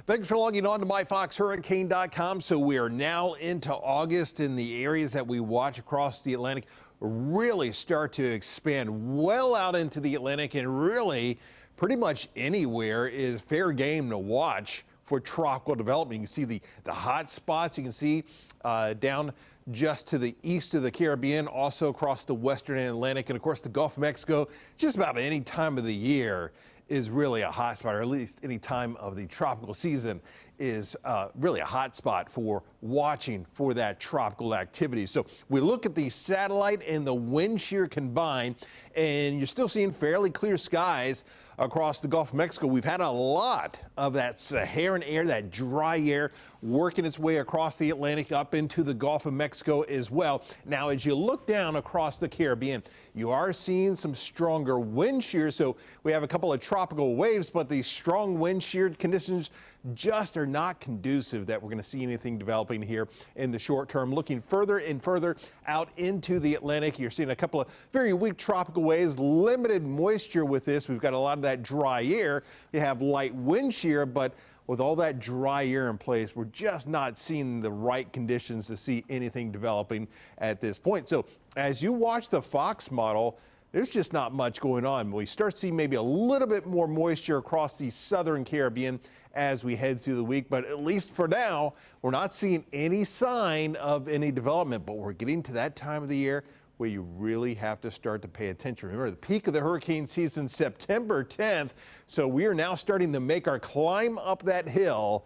Thanks for logging on to MyFoxHurricane.com. So we are now into August, and the areas that we watch across the Atlantic really start to expand well out into the Atlantic, and really pretty much anywhere is fair game to watch for tropical development. You can see the hot spots. You can see down just to the east of the Caribbean, also across the western Atlantic, and of course the Gulf of Mexico. Just about any time of the year is really a hot spot, or at least any time of the tropical season is really a hot spot for watching for that tropical activity. So we look at the satellite and the wind shear combined, and you're still seeing fairly clear skies across the Gulf of Mexico. We've had a lot of that Saharan air, that dry air, working its way across the Atlantic up into the Gulf of Mexico as well. Now, as you look down across the Caribbean, you are seeing some stronger wind shear. So we have a couple of tropical waves, but the strong wind shear conditions just are not conducive that we're going to see anything developing here in the short term. Looking further and further out into the Atlantic, you're seeing a couple of very weak tropical waves, limited moisture with this. We've got a lot of that dry air. You have light wind shear, but with all that dry air in place, we're just not seeing the right conditions to see anything developing at this point. So as you watch the Fox model, there's just not much going on. We start seeing maybe a little bit more moisture across the southern Caribbean as we head through the week, but at least for now, we're not seeing any sign of any development. But we're getting to that time of the year where you really have to start to pay attention. Remember, the peak of the hurricane season, September 10th. So we are now starting to make our climb up that hill.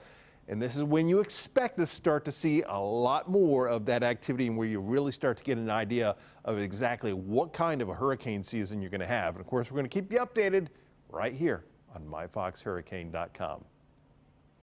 And this is when you expect to start to see a lot more of that activity, and where you really start to get an idea of exactly what kind of a hurricane season you're going to have. And of course, we're going to keep you updated right here on MyFoxHurricane.com.